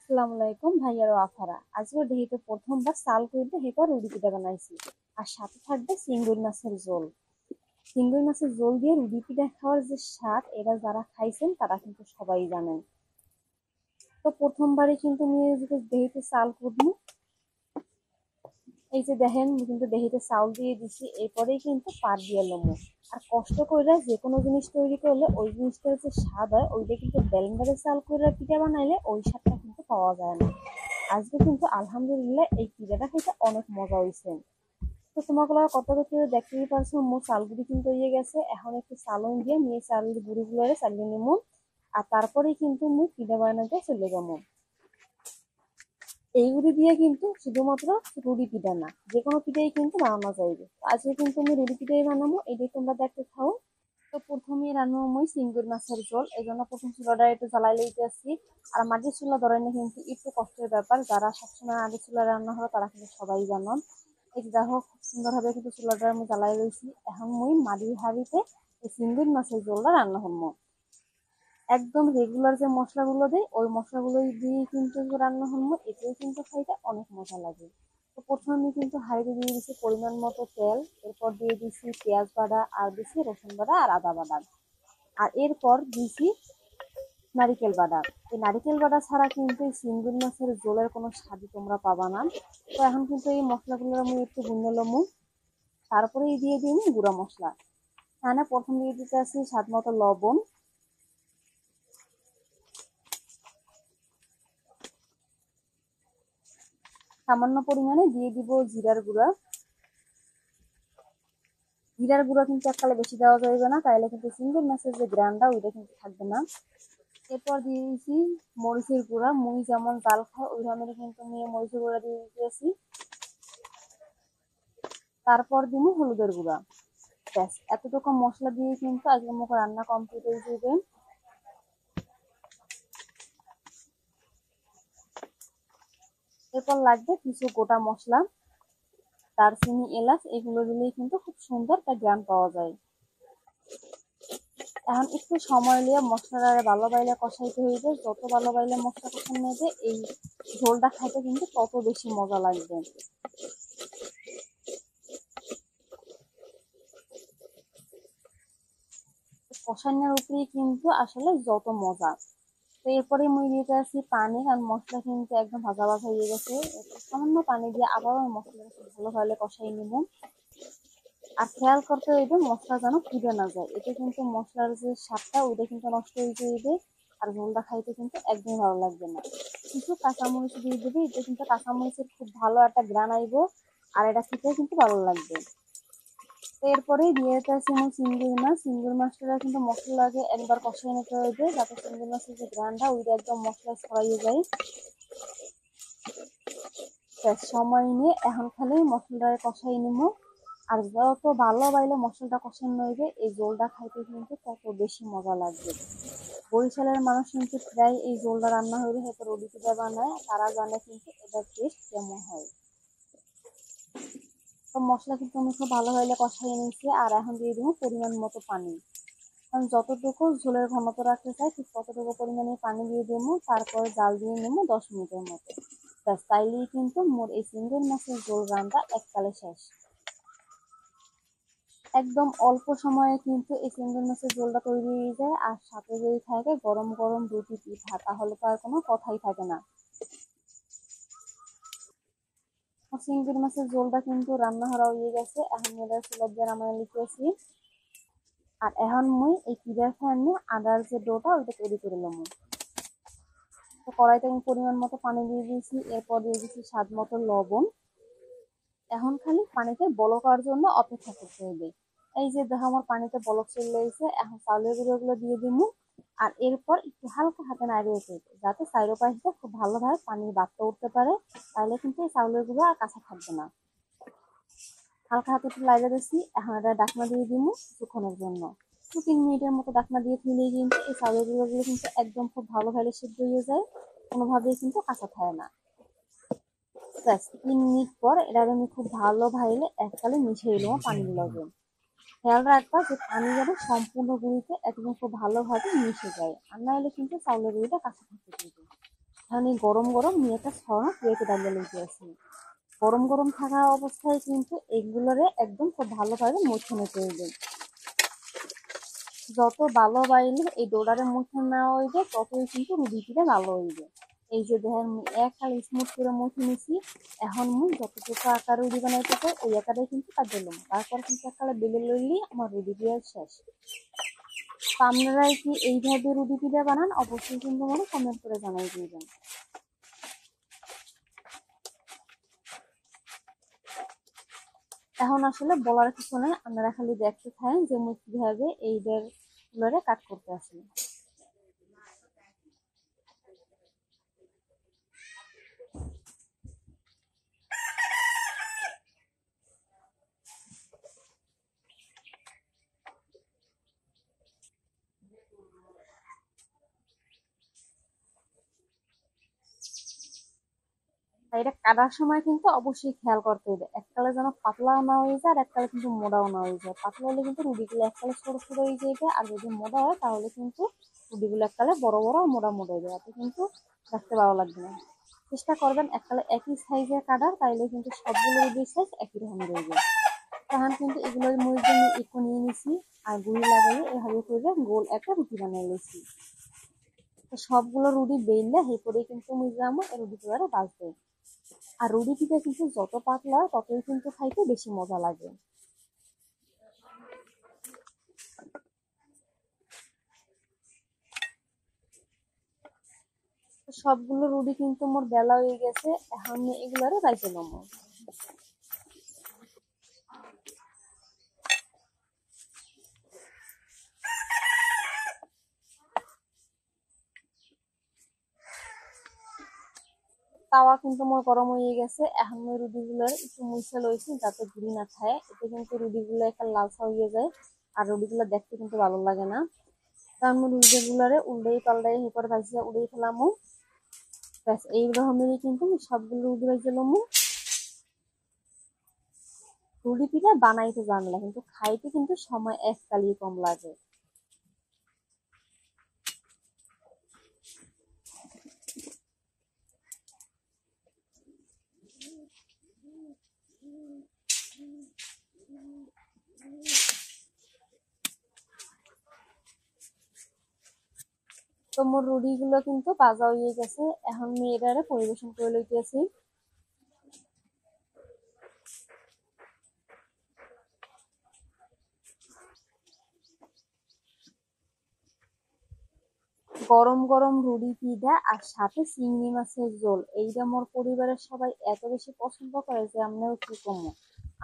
আসসালামু আলাইকুম ভাইয়ার ও আফারা। আজকে দেহিতে প্রথমবার চাল কইতে হেপর রুটি পিঠা বানাইছি। আর সাথে থাকবে চিংড়ি মাছের ঝোল। চিংড়ি মাছের ঝোল দিয়ে রুটি পিঠা খাওয়ার যে স্বাদ, এটা যারা খাইছেন তারা কিন্তু সবাই জানেন। তো প্রথমবারই কিন্তু আমি দেহিতে চাল করবো। এই যে দেখেন কিন্তু দেহিতে চাউল দিয়ে দিছি, এরপরেই কিন্তু পাট দিয়ে লমু। আর কষ্ট করে যে কোনো জিনিস তৈরি করলে ওই জিনিসটার যে স্বাদ হয় ওইটা কিন্তু ব্লেন্ডারে চাল করে পিঠা বানাইলে ওই স্বাদটা কিন্তু পাওয়া যায় না। আজকে কিন্তু আলহামদুলিল্লাহ এই পিঠাটা খেতে অনেক মজা হয়েছে। তো তোমাকে কত কিছু দেখতেই পারছো, মোর চালগুড়ি কিন্তু হয়ে গেছে। এখন একটু চালন দিয়ে নিয়ে চাল গুঁড়িগুলো চালিয়ে নেবো। আর তারপরেই কিন্তু মুই পিঠা বানাতে চলে যাবো। এইগুলি দিয়ে কিন্তু শুধুমাত্র রুটি পিঠা না, যে কোনো পিঠাই কিন্তু বানানো যাইবে। আজকে কিন্তু আমি রুটি পিঠাই বানাবো, এটাই তোমরা দেখতে থাও। তো প্রথমে রান্না মই চিংড়ি মাছের ঝোল, এই জন্য প্রথম চুলাটা একটু জ্বালাই লইতে আসছি। আর মাটির চুলা ধরাইলে কিন্তু একটু কষ্টের ব্যাপার, যারা সবসময় আগে চুলা রান্না হয় তারা কিন্তু সবাই জানেন। এই যে দেখো খুব সুন্দরভাবে কিন্তু চুলাটা আমি জ্বালাই লইছি। এখন মই মাটির হাঁড়িতে এই চিংড়ি মাছের ঝোলটা রান্না হবো। একদম রেগুলার যে মশলাগুলো দেয় ওই মশলাগুলো দিয়ে কিন্তু রান্না হলো, এতেও কিন্তু খাইতে অনেক মজা লাগে। তো প্রথমে আমি কিন্তু হাঁড়িতে দিয়ে দিচ্ছি পরিমাণ মতো তেল, এরপর দিয়ে দিচ্ছি পেঁয়াজ বাটা, আর দিচ্ছি রসুন বাটা আর আদা বাটা। আর এরপর দিয়েছি নারিকেল বাটা। এই নারিকেল বাটা ছাড়া কিন্তু এই চিংড়ি মাছের ঝোলের কোনো স্বাদই তোমরা পাবা না। তো এখন কিন্তু এই মশলাগুলো আমি একটু গুঁড়ো লমু, তারপরে দিয়ে দিই গুঁড়া মশলা। এখানে প্রথম দিয়ে দিতে আছি স্বাদ মতো লবণ, সামান্য পরিমাণে দিয়ে দিব জিরার গুঁড়া। জিরার গুঁড়া কিন্তু এককালে বেশি দেওয়া যাবে না, তাইলে কিন্তু চিংড়ি মাছের যে গ্রানটা ওইটা কিন্তু থাকবে না। এরপর দিয়ে দিয়েছি মরিচের গুঁড়া, মুই যেমন জাল খাই ওই ধরনের কিন্তু আমি মরিচের গুঁড়া দিয়ে দিয়েছি। তারপর দিব হলুদের গুঁড়া। ব্যাস এতটুকু মশলা দিয়ে কিন্তু আজকে মুখ রান্না কমপ্লিট হয়ে যাবে। এরপর লাগবে কিছু গোটা মশলা, দারচিনি, এলাচ, এগুলো দিলেই কিন্তু খুব সুন্দর একটা গ্রান পাওয়া যায়। এখন একটু সময় নিয়ে মশলাটা ভালো বাইলে কষাইতে হইবে। যত ভালো বাইলে মশলা কষানো হবে এই ঝোলটা খাইতে কিন্তু তত বেশি মজা লাগবে। কষানোর উপরেই কিন্তু আসলে যত মজা। তো এরপরে মুই দিতে আসি পানি, কারণ মশলা কিন্তু একদম ভাজা ভাজা হয়ে গেছে। সামান্য পানি দিয়ে আবারও মশলাটা ভালোভাবে কষাই নিব। আর খেয়াল করতে হইবে মশলা যেন পুড়ে না যায়, এতে কিন্তু মশলার যে স্বাদটা ওইটা কিন্তু নষ্ট হয়ে যাবে। আর ঝোলটা খাইতে কিন্তু একদমই ভালো লাগবে না। কিছু কাঁচামরিচ দিয়ে দেবে, এতে কিন্তু কাঁচামরিচের খুব ভালো একটা গ্রান আইব, আর এটা খেতেও কিন্তু ভালো লাগবে। তো এরপরে দিয়ে দিতে আছে আমার চিংড়ি মাছ। চিংড়ি মাছটা কিন্তু মশলা আগে একবার কষিয়ে নিতে হবে, যাতে চিংড়ি মাছের যে গ্রানটা ওইটা একদম মশলা ছড়াইয়ে যায়। সময় নিয়ে এখন খালি মশলাটা কষাই নিব। আর যত ভালো বাইলে মশলাটা কষানো হইবে এই ঝোলটা খাইতে কিন্তু তত বেশি মজা লাগবে। বরিশালের মানুষ কিন্তু প্রায় এই ঝোলটা রান্না হইলে হয়তো রুটি পিঠা বানায়, তারা জানে কিন্তু এটার টেস্ট কেমন হয়। তো মশলা কিন্তু আমি খুব ভালো হইলে কষাই নিয়েছি। আর এখন দিয়ে দিব পরিমাণ মতো পানি। আমি যতটুকু ঝোলের ঘনত্ব রাখতে চাই ঠিক ততটুকু পরিমাণে পানি দিয়ে দেবো, তারপরে জাল দিয়ে নেবো 10 মিনিটের মতো। ব্যাস তাইলেই কিন্তু মোর এই চিংড়ি মাছের ঝোল রান্না এককালে শেষ। একদম অল্প সময়ে কিন্তু এই চিংড়ি মাছের ঝোলটা তৈরি হয়ে যায়, আর সাথে যদি থাকে গরম গরম রুটি পিঠা, তাহলে তো আর কোনো কথাই থাকে না। চিংড়ি মাছের ঝোলটা কিন্তু রান্না করা হয়ে গেছে, এখন মেয়েদের চুলার দিয়ে আমরা লিখেছি। আর এখন মুই এই পিঠার ফ্যানে আদার যে ডোটা ওইটা তৈরি করে নেবো। তো কড়াইতে আমি পরিমাণ মতো পানি দিয়ে দিয়েছি, এরপর দিয়ে দিয়েছি স্বাদ মতো লবণ। এখন খালি পানিতে বলক হওয়ার জন্য অপেক্ষা করতে হবে। এই যে দেখো আমার পানিতে বলক চলে এসেছে, এখন চাউলের গুঁড়োগুলো দিয়ে দিব। আর এরপর একটু হালকা হাতে নাড়িয়ে দেবে, যাতে চারোপাশে খুব ভালোভাবে পানির বাষ্প উঠতে পারে, তাহলে কিন্তু এই চাউলের গুঁড়ো আর কাঁচা থাকবে না। হালকা হাতে একটু লাগিয়ে দিচ্ছি, এখন এটা ঢাকনা দিয়ে দিব কিছুক্ষণের জন্য। 2-3 মিনিটের মতো ঢাকনা দিয়ে তুলেই কিন্তু এই চাউলের গুঁড়োগুলো কিন্তু একদম খুব ভালোভাবে সিদ্ধ হয়ে যায়, কোনোভাবেই কিন্তু কাঁচা থাকে না। ব্যাস 3 মিনিট পর এটা আমি খুব ভালো ভাইলে এককালে মিশিয়ে নেবো পানিগুলোকে। খেয়াল রাখবা যে পানি যেন সম্পূর্ণ গুঁড়িতে একদম খুব ভালোভাবে মিশে যায়, আর নাহলে কিন্তু চাউলের গুঁড়িটা কাঁচা থাকতে কিন্তু। এখন এই গরম গরম মেয়েটা ছড়া প্লেটে দাঁড়িয়ে লইতে আছে। গরম গরম থাকা অবস্থায় কিন্তু এগুলোরে একদম খুব ভালোভাবে মুছে নিতে হইবে। যত ভালো বাইলে এই ডোডারে মুছে নেওয়া হইবে ততই কিন্তু রুটিটা ভালো হইবে। এই যে দেখেন এককাল স্মুথ করে মুছে নিছি। এখন মুই যতটুকু আকার রুটি বানাইতে চাই ওই আকারে কিন্তু কাজ দিলাম, তারপর কিন্তু এককালে বেলে লইলি আমার রুটি দিয়ে শেষ। তো আপনারাই কি এইভাবে রুটি পিঠা বানান? অবশ্যই কিন্তু আমার কমেন্ট করে জানাই দিবেন। এখন আসলে বলার কিছু নাই, আপনারা খালি দেখতে থাকেন যে মুই কিভাবে এইদের গুলোরে কাট করতে আসি। তাই এটা কাটার সময় কিন্তু অবশ্যই খেয়াল করতে হবে এককালে যেন পাতলাও না হয়ে যায় আর এককালে কিন্তু মোটাও না হয়ে যায়। পাতলা হলে কিন্তু রুটিগুলো এককালে ছোট ছোট হয়ে যাবে, আর যদি মোটা হয় তাহলে কিন্তু রুটিগুলো এককালে বড় বড় আর মোটা মোটা হয়ে যাবে, এতে কিন্তু দেখতে ভালো লাগবে না। চেষ্টা করবেন এককালে একই সাইজের কাটার, তাইলে কিন্তু সবগুলো রুটির সাইজ একই রকমের হয়ে যাবে। তখন কিন্তু এগুলোর মধ্যে আমি একটু নিয়ে নিছি আর গুঁড়ি লাগাই এভাবে করে গোল একটা রুটি বানিয়ে নিয়েছি। তো সবগুলো রুটি বেললে এরপরে কিন্তু মুজে আমার এই রুটিগুলো বাজবে। আর রুটি পিঠা কিন্তু যত পাতলা ততই কিন্তু খাইতে বেশি মজা লাগে। তো সবগুলো রুটি কিন্তু মোর বেলা হয়ে গেছে, এখন এগুলারে বাইজে নেবো। তাওয়া কিন্তু মোর গরম হয়ে গেছে, এখন ওই রুটিগুলোর একটু মুছে লইছি যাতে ঘুরি না খায়, এতে কিন্তু রুটিগুলো একটা লালসা হয়ে যায় আর রুটিগুলো দেখতে কিন্তু ভালো লাগে না। তো আমি রুটিগুলোরে উল্টেই পাল্টাই এরপর ভাজিয়া উড়িয়ে ফেলামু। ব্যাস এই রকমেরই কিন্তু আমি সবগুলো রুটি ভাজিয়ে লমু। রুটি পিঠা বানাইতে জানলা কিন্তু খাইতে কিন্তু সময় এককালই কম লাগে। তো মোর রুটিগুলো কিন্তু ভাজা হয়ে গেছে, এখন আমি এটারে পরিবেশন করে লইতেছি। গরম গরম রুটি পিঠা আর সাথে চিংড়ি মাছের ঝোল, এইটা মোর পরিবারের সবাই এত বেশি পছন্দ করে যে আমরাও কি কমো।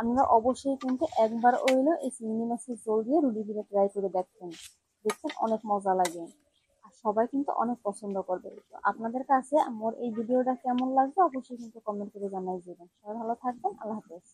আমরা অবশ্যই কিন্তু একবার হইলেও এই চিংড়ি মাছের ঝোল দিয়ে রুটি পিঠা ট্রাই করে দেখবেন, দেখবেন অনেক মজা লাগে আর সবাই কিন্তু অনেক পছন্দ করবে। তো আপনাদের কাছে আমার এই ভিডিওটা কেমন লাগবে অবশ্যই কিন্তু কমেন্ট করে জানাই দিবেন। সবাই ভালো থাকবেন, আল্লাহ হাফেজ।